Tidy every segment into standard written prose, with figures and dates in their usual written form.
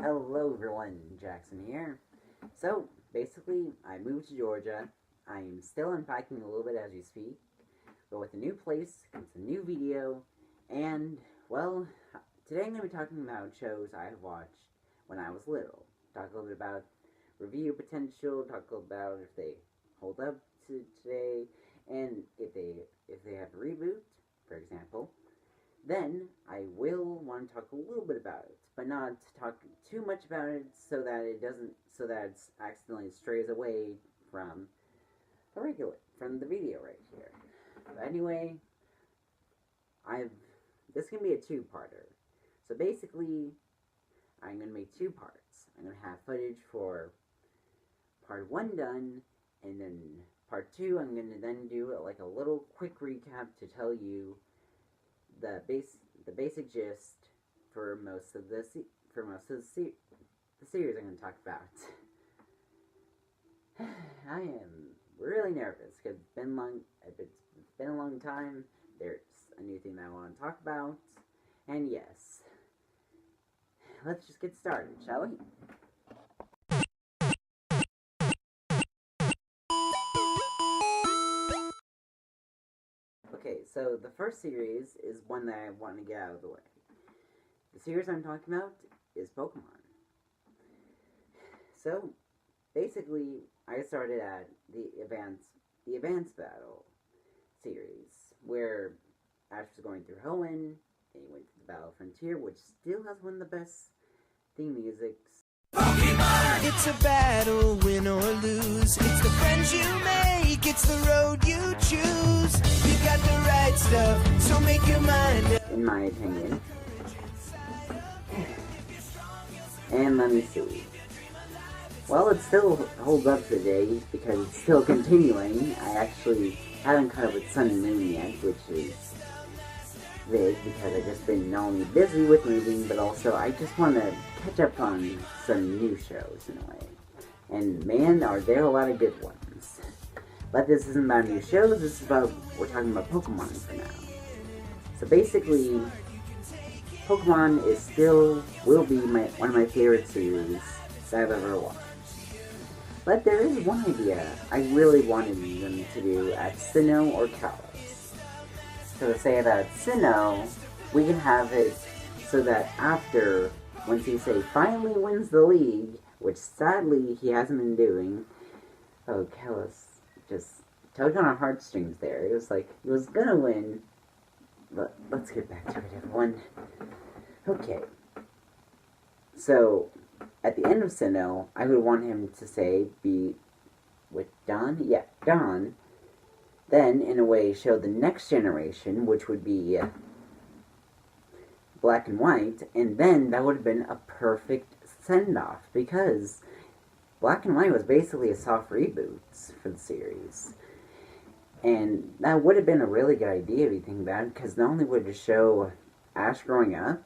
Hello everyone, Jackson here. So, basically, I moved to Georgia. I'm still unpacking a little bit as we speak, but with a new place, it's a new video, and, well, today I'm going to be talking about shows I have watched when I was little. Talk a little bit about review potential, talk a little about if they hold up to today, and if they have a reboot, for example. Then I will want to talk a little bit about it, but not talk too much about it so that it accidentally strays away from from the video right here. But anyway, I've this can be a two-parter. So basically, I'm gonna make two parts. I'm gonna have footage for part one done, and then part two. I'm gonna then do like a little quick recap to tell you the basic gist for most of the series I'm going to talk about. I am really nervous because it's been a long time. There's a new thing that I want to talk about, and yes, let's just get started, shall we? Okay, so the first series is one that I want to get out of the way. The series I'm talking about is Pokemon. So, basically, I started at the Advanced Battle series, where Ash was going through Hoenn, and he went to the Battle Frontier, which still has one of the best theme musics. Pokemon! It's a battle, win or lose. It's the friends you make, it's the road you choose. You got the right stuff, so make your mind up. In my opinion. And let me see. Well, it still holds up today because it's still continuing. I actually haven't caught up with Sun and Moon yet, which is big because I've just been not only busy with moving, but also I just want to catch up on some new shows in a way. And man, are there a lot of good ones. But this isn't about new shows, this is about, we're talking about Pokemon for now. So basically, Pokemon will be one of my favorite series that I've ever watched. But there is one idea I really wanted them to do at Sinnoh or Kalos. So to say that Sinnoh, we can have it so that after, once Issei finally wins the league, which sadly he hasn't been doing, Kalos just tugged on our heartstrings there. It was like, he was gonna win, but let's get back to it, everyone. Okay. So, at the end of Sinnoh, I would want him to be with Dawn? Yeah, Dawn. Then, in a way, show the next generation, which would be Black and White, and then that would have been a perfect send-off, because Black and White was basically a soft reboot for the series. And that would have been a really good idea if you think about it, because not only would it show Ash growing up,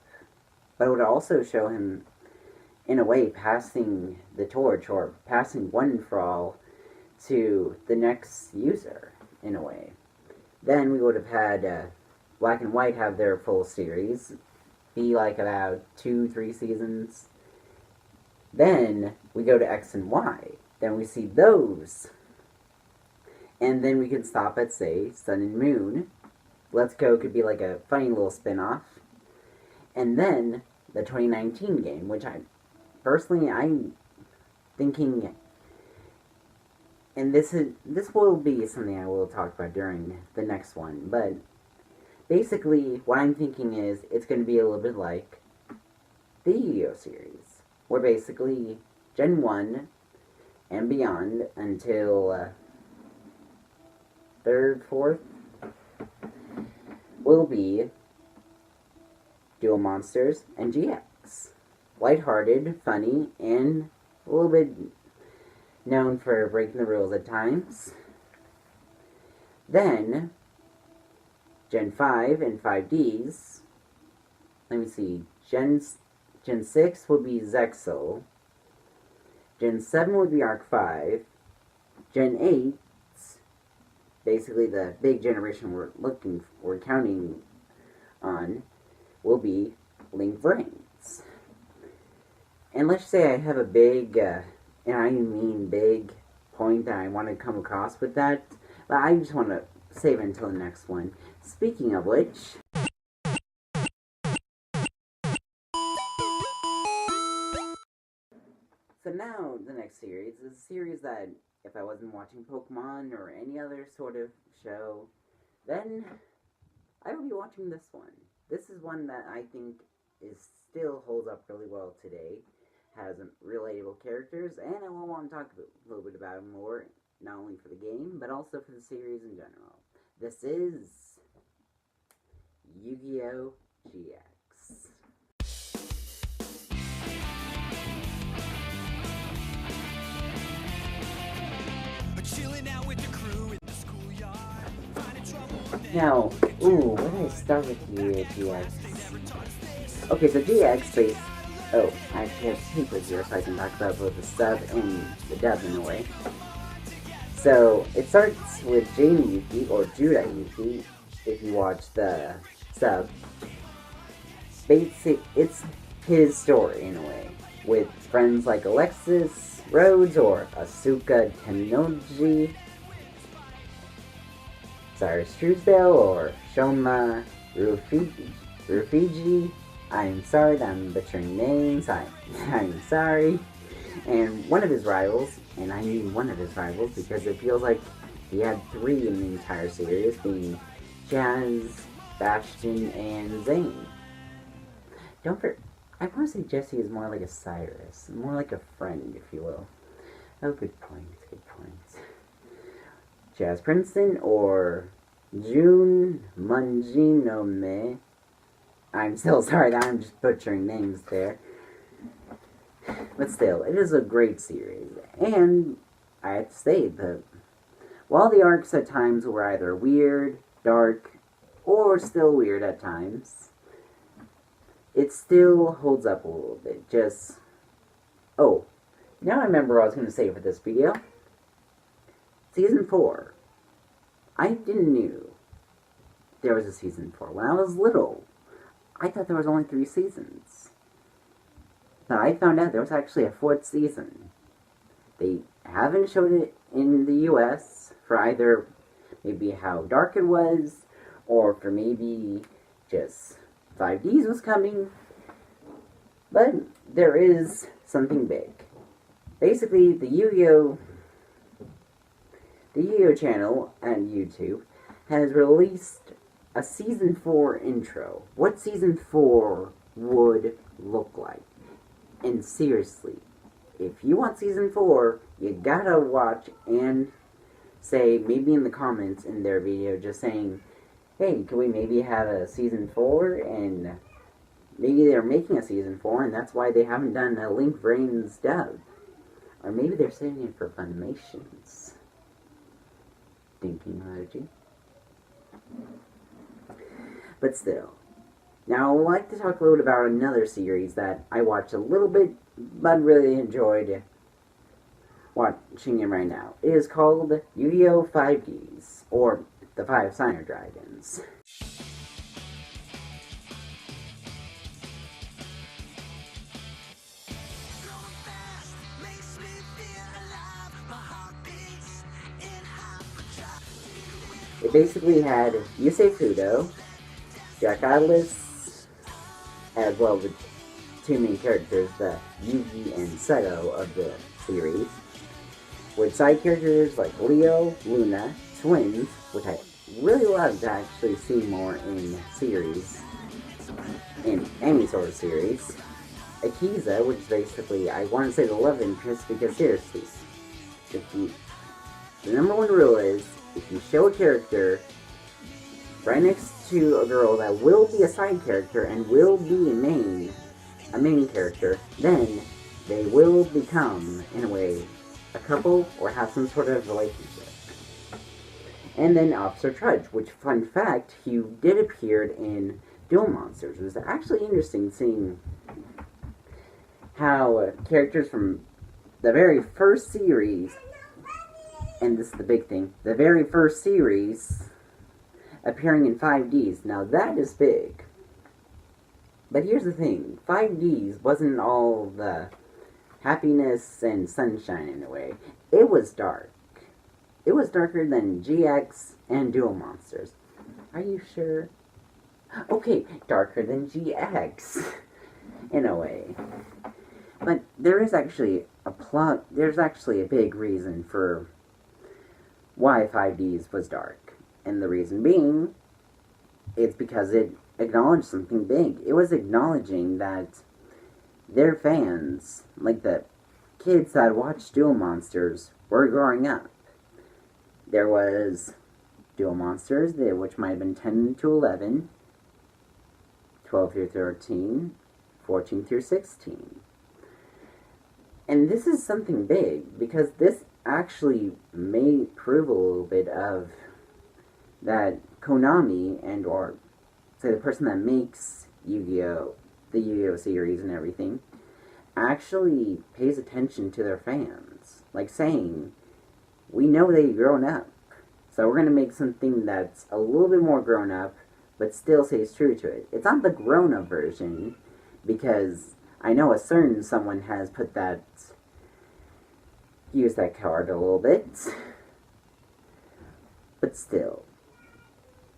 but it would also show him, in a way, passing the torch, or passing one for all, to the next user, in a way. Then we would have had Black and White have their full series, be like about 2-3 seasons. Then we go to X and Y. Then we see those. And then we can stop at, say, Sun and Moon. Let's Go could be like a funny little spin-off. And then the 2019 game, which I'm thinking, and this will be something I will talk about during the next one, but basically what I'm thinking is it's going to be a little bit like the Yu-Gi-Oh series, where basically Gen 1 and beyond until 3rd, 4th will be Duel Monsters and GX. Lighthearted, funny, and a little bit known for breaking the rules at times. Then, Gen 5 and 5Ds. Let me see. Gen 6 will be Zexal. Gen 7 would be Arc 5. Gen 8, basically the big generation we're counting on, will be Link Vrains. And let's say I have a big, and I mean big, point that I want to come across with that, but I just want to save it until the next one. Speaking of which, so now the next series is a series that if I wasn't watching Pokemon or any other sort of show, then I would be watching this one. This is one that I think is still holds up really well today. Has relatable characters, and I will want to talk a little bit about it more, not only for the game, but also for the series in general. This is Yu-Gi-Oh! GX. Now, where do I start with Yu-Gi-Oh! GX? Okay, so GX based. Oh, I actually have papers here so I can talk about both the sub and the dub in a way. So, it starts with Jamie Yuki, or Judah Yuki, if you watch the sub. It's his story in a way, with friends like Alexis Rhodes or Asuka Tenoji, Cyrus Truesdale, or Shoma Rufiji. I'm sorry that I'm butchering names, I'm sorry. And one of his rivals, and I mean one of his rivals because it feels like he had 3 in the entire series, being Jazz, Bastion, and Zane. I want to say Jesse is more like a Cyrus, more like a friend, if you will. Oh, good point. Jazz Princeton, or Jun Manjinome. I'm still sorry that I'm just butchering names there. But still, it is a great series. And I have to say that while the arcs at times were either weird, dark, or still weird at times, it still holds up a little bit. Oh, now I remember what I was going to say for this video. Season 4. I didn't know there was a season 4. When I was little, I thought there was only 3 seasons. But I found out there was actually a 4th season. They haven't showed it in the US for either maybe how dark it was, or for maybe just 5Ds was coming. But there is something big. Basically, the Yu-Gi-Oh! Channel and YouTube has released a Season 4 intro. What Season 4 would look like. And seriously, if you want Season 4, you gotta watch and say, maybe in the comments in their video, just saying, hey, can we maybe have a Season 4? And maybe they're making a Season 4, and that's why they haven't done a Link Vrains dub. Or maybe they're saving it for Funimation's thinking emoji. But still. Now, I would like to talk a little bit about another series that I watched a little bit, but really enjoyed watching it right now. It is called Yu-Gi-Oh! 5Ds, or the 5 Signer Dragons. It basically had Yusei Fudo, Jack Atlas, as well as the 2 main characters, the Yugi and Seto of the series, with side characters like Leo, Luna, Twins, which I really love to actually see more in series, in any sort of series, Akiza, which is basically, I want to say the love interest, because seriously, the number 1 rule is, if you show a character right next to a girl that will be a side character and will be a main character, then they will become, in a way, a couple or have some sort of relationship. And then Officer Trudge, which, fun fact, he did appear in Duel Monsters. It was actually interesting seeing how characters from the very first series, and this is the big thing, the very first series appearing in 5Ds. Now that is big. But here's the thing, 5Ds wasn't all the happiness and sunshine in a way. It was dark. It was darker than GX and Duel Monsters. Are you sure? Okay, darker than GX in a way. But there is actually a plot. There's actually a big reason for why 5Ds was dark, and the reason being, it's because it acknowledged something big. It was acknowledging that their fans, like the kids that watched Duel Monsters, were growing up. There was Duel Monsters, which might have been 10 to 11, 12 through 13, 14 through 16. And this is something big, because this actually may prove a little bit of that Konami and or say the person that makes Yu-Gi-Oh! The Yu-Gi-Oh! Series and everything actually pays attention to their fans. Like saying, we know they've grown up, so we're going to make something that's a little bit more grown up, but still stays true to it. It's not the grown up version, because I know a certain someone has put that, used that card a little bit, but still.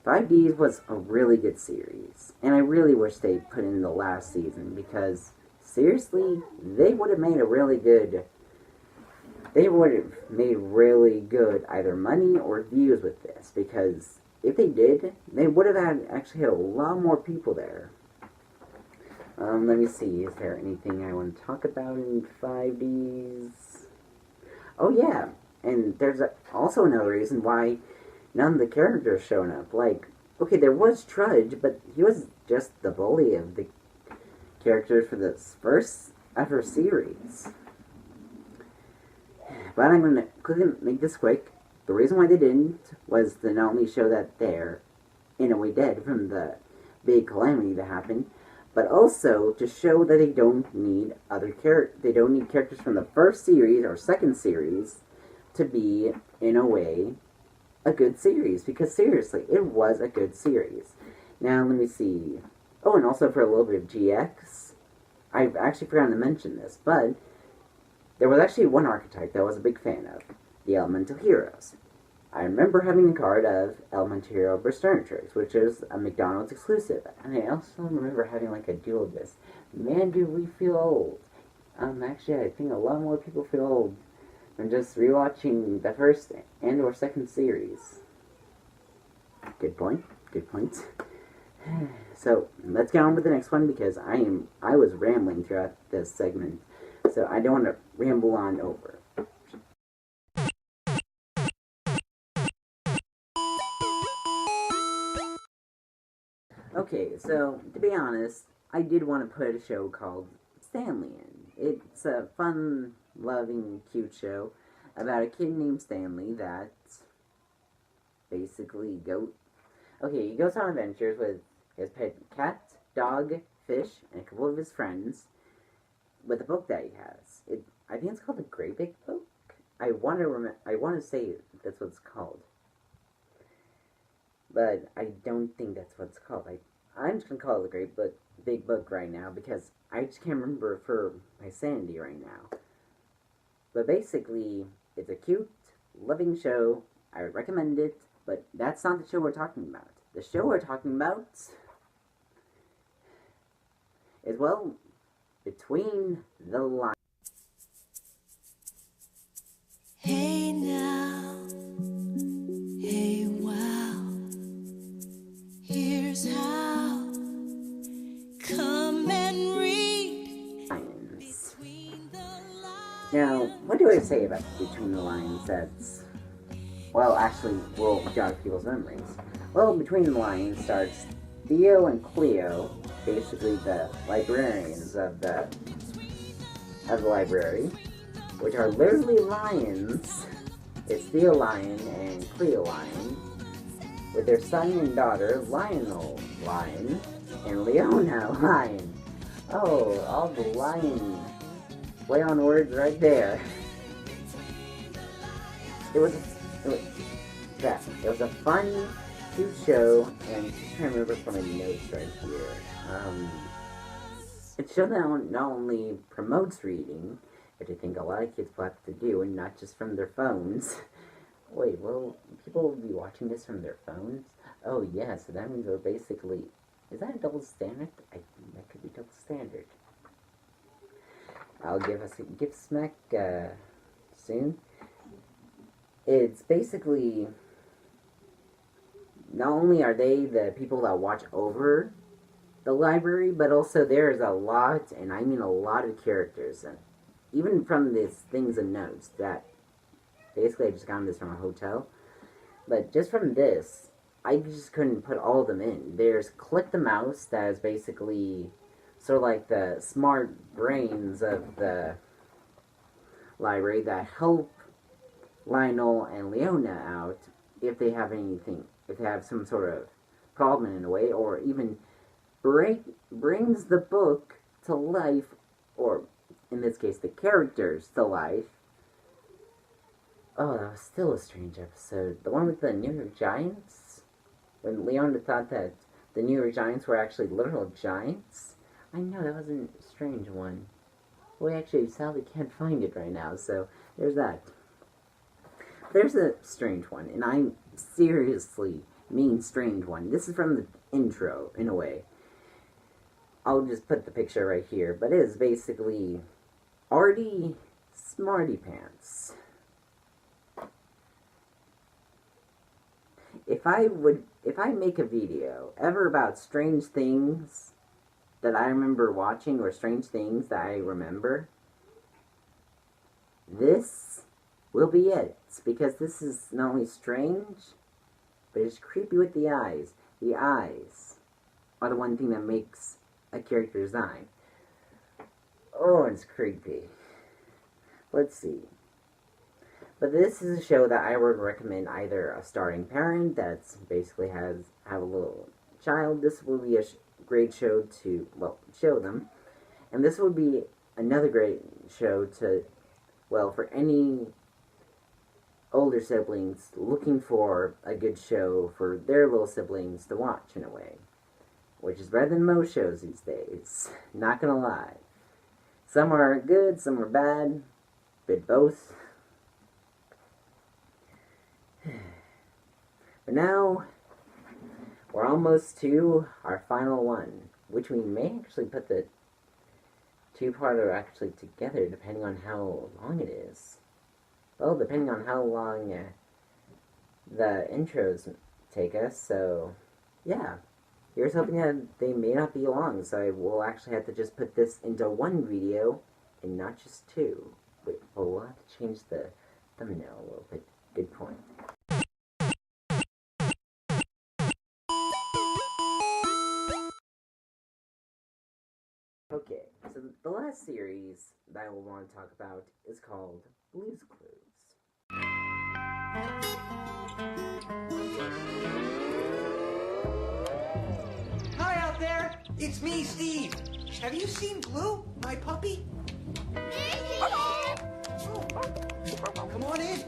5Ds was a really good series, and I really wish they put in the last season, because seriously, they would have made a really good, either money or views with this, because if they did, they would have actually had a lot more people there. Let me see, is there anything I want to talk about in 5Ds? Oh yeah, and there's also another reason why none of the characters shown up. Like, okay, there was Trudge, but he was just the bully of the characters for this first ever series. But I'm going to quickly make this quick. The reason why they didn't was to not only show that they're in a way dead from the big calamity that happened, but also to show that they don't need characters from the first series or second series to be, in a way, a good series. Because seriously, it was a good series. Now, let me see. Oh, and also for a little bit of GX, I've actually forgotten to mention this, but there was actually one archetype that I was a big fan of, the Elemental Heroes. I remember having a card of Elemental Hero Bersternatrix, which is a McDonald's exclusive. And I also remember having like a duel of this. Man, do we feel old. Actually, I think a lot more people feel old from just rewatching the first and or second series. Good point. Good point. So, let's get on with the next one, because I was rambling throughout this segment. So, I don't want to ramble on over. Okay, so, to be honest, I did want to put a show called Stanley in. It's a fun, loving, cute show about a kid named Stanley that basically he goes on adventures with his pet cat, dog, fish, and a couple of his friends with a book that he has. I think it's called the Great Big Book. I want to say that's what it's called, but I don't think that's what it's called. I'm just gonna call it the Great Big Book right now, because I just can't remember for my sanity right now. But basically, it's a cute, loving show. I would recommend it, but that's not the show we're talking about. The show we're talking about is, well, Between the Lines. Hey now, hey wow, here's how, come and read Between the Lines. Now, what do I say about Between the Lines that's, well, actually will jog people's memories? Well, Between the Lines starts Theo and Cleo, basically the librarians of the library, which are literally lions. It's Theo Lion and Cleo Lion, with their son and daughter, Lionel Lion and Leona Lion. Oh, all the lion play on words right there. It was a fun, cute show, and I'm trying to remember from my notes right here. It's a show that not only promotes reading, which I think a lot of kids will have to do, and not just from their phones. Wait, will people be watching this from their phones? Oh, yeah, so that means we're basically... Is that a double standard? I think that could be double standard. I'll give us a gift smack soon. It's basically... Not only are they the people that watch over the library, but also there's a lot, and I mean a lot of characters, and even from these things and notes that basically I just got this from a hotel, but just from this, I just couldn't put all of them in. There's Click the Mouse, that is basically sort of like the smart brains of the library that help Lionel and Leona out if they have anything, if they have some sort of problem in a way, or even brings the book to life, or in this case, the characters to life. Oh, that was still a strange episode. The one with the New York Giants? When Leona thought that the New York Giants were actually literal giants? I know, that was a strange one. We actually sadly can't find it right now, so there's that. There's a strange one, and I seriously mean strange one. This is from the intro, in a way. I'll just put the picture right here, but it is basically Artie Smarty Pants. If I make a video ever about strange things that I remember watching, or strange things that I remember, this will be it. Because this is not only strange, but it's creepy with the eyes. The eyes are the one thing that makes a character design. Oh, it's creepy. Let's see. But this is a show that I would recommend either a starting parent that's basically have a little child. This will be a great show to, well, show them. And this would be another great show to, well, for any older siblings looking for a good show for their little siblings to watch, in a way. Which is better than most shows these days. Not gonna lie. Some are good, some are bad. Bit both. But now, we're almost to our final one. Which we may actually put the two-parter actually together, depending on how long it is. Well, depending on how long the intros take us, so yeah. Here's hoping that they may not be long, so I will actually have to just put this into one video, and not just two. Wait, well, we'll have to change the thumbnail a little bit. Good point. Okay, so the last series that I will want to talk about is called Blue's Clues. Hi out there, it's me, Steve. Have you seen Blue, my puppy? Come on in.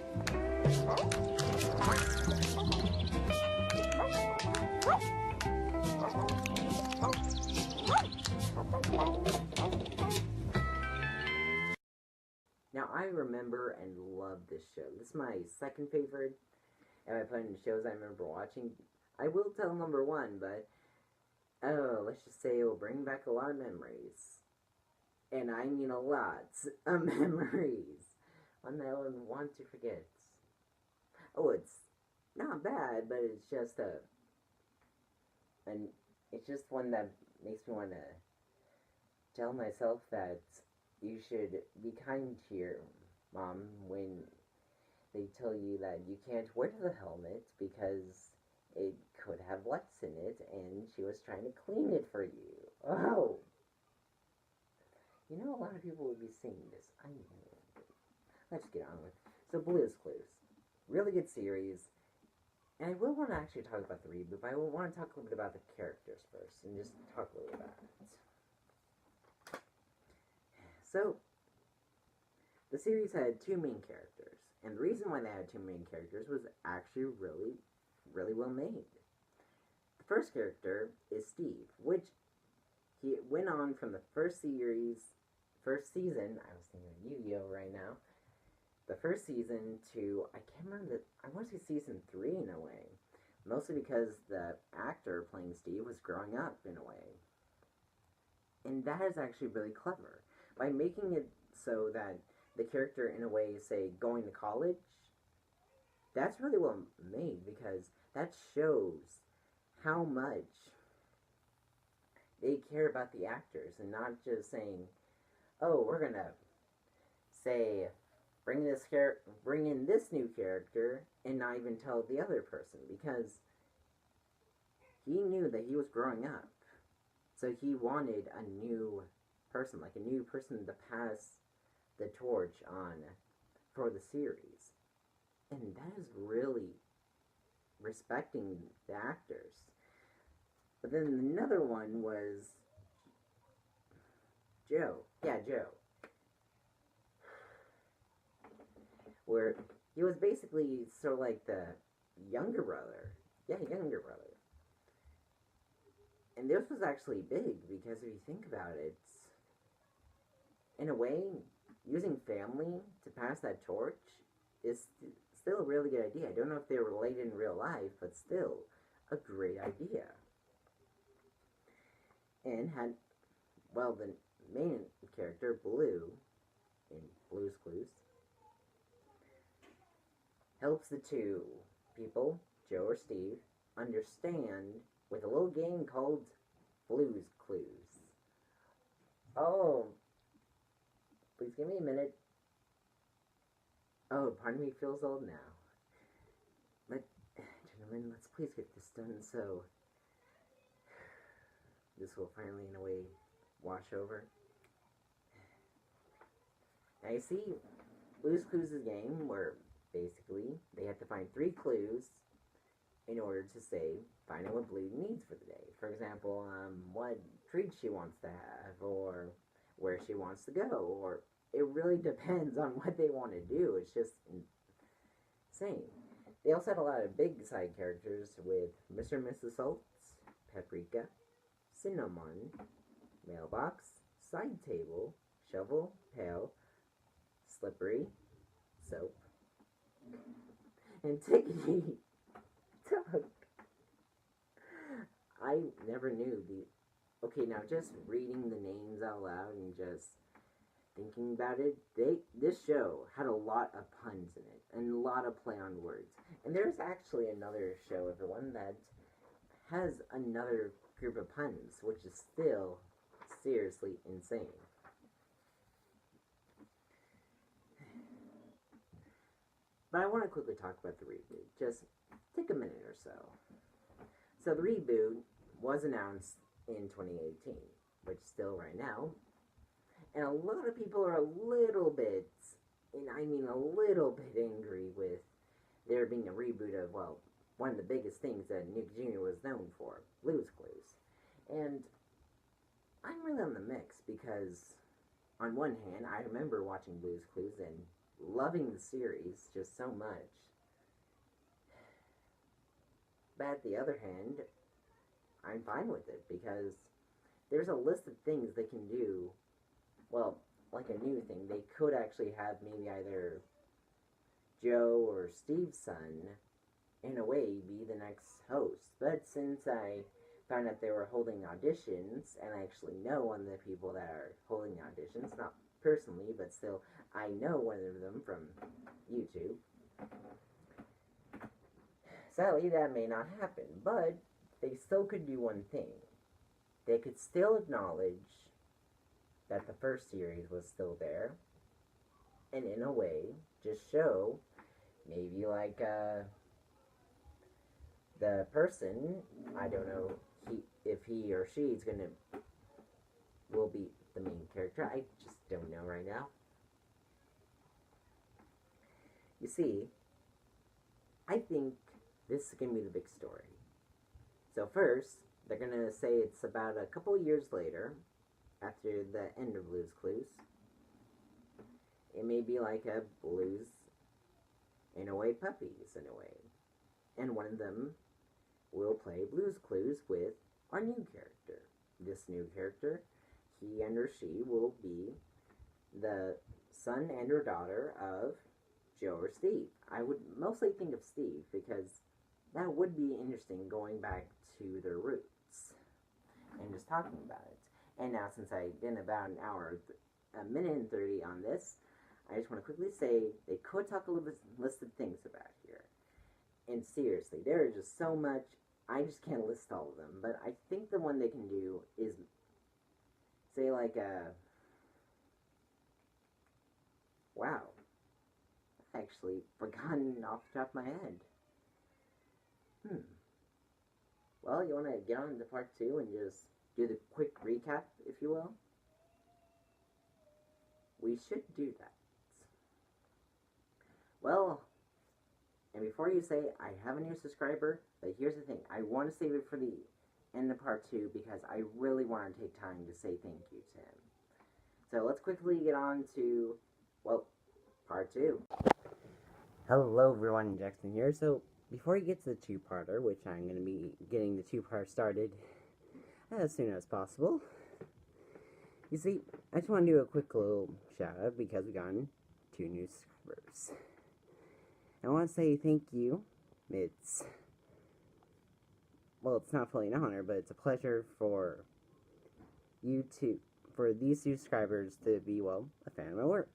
Now, I remember and love this show. This is my second favorite. And I put in shows I remember watching. I will tell number one, but let's just say it will bring back a lot of memories. And I mean a lot of memories. One that I would want to forget. Oh, it's not bad, but it's just and it's just one that makes me want to tell myself that you should be kind to your mom when they tell you that you can't wear the helmet because it could have lice in it and she was trying to clean it for you. Oh! You know, a lot of people would be seeing this. I know. Let's get on with it. So, Blue's Clues. Really good series. And I will want to actually talk about the reboot, but I will want to talk a little bit about the characters first, and just talk a little about it. So, the series had two main characters, and the reason why they had two main characters was actually really, really well made. The first character is Steve, which he went on from the first series first season, I was thinking of Yu-Gi-Oh right now. The first season to, I can't remember, I want to say season 3 in a way. Mostly because the actor playing Steve was growing up in a way. And that is actually really clever. By making it so that the character, in a way, say, going to college, that's really well made because that shows how much they care about the actors and not just saying, oh, we're gonna say bring in this new character and not even tell the other person because he knew that he was growing up. So he wanted a new person, like a new person to pass the torch on for the series. And that is really respecting the actors. But then another one was Joe. Yeah, Joe. Where he was basically sort of like the younger brother. Yeah, younger brother. And this was actually big because if you think about it, in a way, using family to pass that torch is still a really good idea. I don't know if they're related in real life, but still a great idea. And had, well, the main character, Blue, in Blue's Clues, helps the two people, Joe or Steve, understand with a little game called Blue's Clues. Oh, please give me a minute. Oh, pardon me, feels old now. But, gentlemen, let's please get this done so this will finally, in a way, wash over. Now, you see, Blue's Clues is a game where, basically, they have to find 3 clues in order to, say, find out what Blue needs for the day. For example, what treat she wants to have, or where she wants to go, or it really depends on what they want to do. It's just insane. They also had a lot of big side characters with Mr. and Mrs. Schultz, Paprika, Cinnamon, Mailbox, Side Table, Shovel, Pail, Slippery, Soap, and Tickety Took. I never knew the... Okay, now just reading the names out loud and just thinking about it, this show had a lot of puns in it and a lot of play on words. And there's actually another show, everyone, that has another group of puns, which is still seriously insane. But I want to quickly talk about the reboot. Just take a minute or so. So the reboot was announced in 2018, which still right now. And a lot of people are a little bit, and I mean a little bit angry with there being a reboot of, well, one of the biggest things that Nick Jr. was known for, Blue's Clues. And I'm really on the mix because, on one hand, I remember watching Blue's Clues and loving the series just so much. But at the other hand, I'm fine with it because there's a list of things they can do. Well, like a new thing, they could actually have maybe either Joe or Steve's son, in a way, be the next host. But since I found out they were holding auditions, and I actually know one of the people that are holding auditions, not personally, but still, I know one of them from YouTube. Sadly, that may not happen, but they still could do one thing. They could still acknowledge that the first series was still there, and in a way, just show, maybe like, the person, I don't know if he or she will be the main character. I just don't know right now. You see, I think this is going to be the big story. So first, they're going to say it's about a couple years later, after the end of Blue's Clues. It may be like a Blues, in a way, puppies, in a way. And one of them will play Blue's Clues with our new character. This new character, he and or she will be the son and or daughter of Joe or Steve. I would mostly think of Steve because that would be interesting going back to their roots and just talking about it. And now, since I did about an hour, a minute and 30 on this, I just want to quickly say they could talk a little bit list of things about here. And seriously, there is just so much. I just can't list all of them. But I think the one they can do is say like a. Wow. I actually forgotten off the top of my head. Well, you want to get on to part 2 and just do the quick recap, if you will? We should do that. Well, and before you say, I have a new subscriber, but here's the thing. I want to save it for the end of part 2 because I really want to take time to say thank you to him. So let's quickly get on to, well, part 2. Hello everyone, Jackson here. So, before you get to the two-parter, which I'm going to be getting the two-part started as soon as possible, you see, I just want to do a quick little shout-out because we got 2 new subscribers. I want to say thank you. It's not fully an honor, but it's a pleasure for these 2 subscribers to be, well, a fan of my work.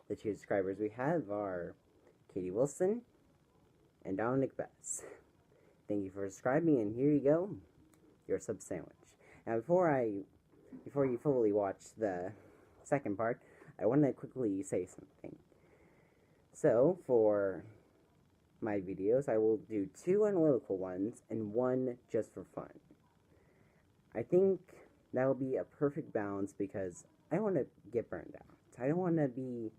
The 2 subscribers we have are Katie Wilson and Dominic Bess. Thank you for subscribing, and here you go, your sub sandwich. Now, before you fully watch the second part, I want to quickly say something. So, for my videos, I will do 2 analytical ones and 1 just for fun. I think that will be a perfect balance because I don't want to get burned out. I don't want to be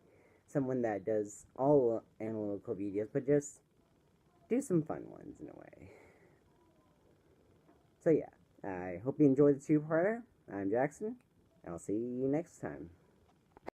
someone that does all analytical videos, but just do some fun ones in a way. So yeah, I hope you enjoyed the two-parter. I'm Jackson, and I'll see you next time.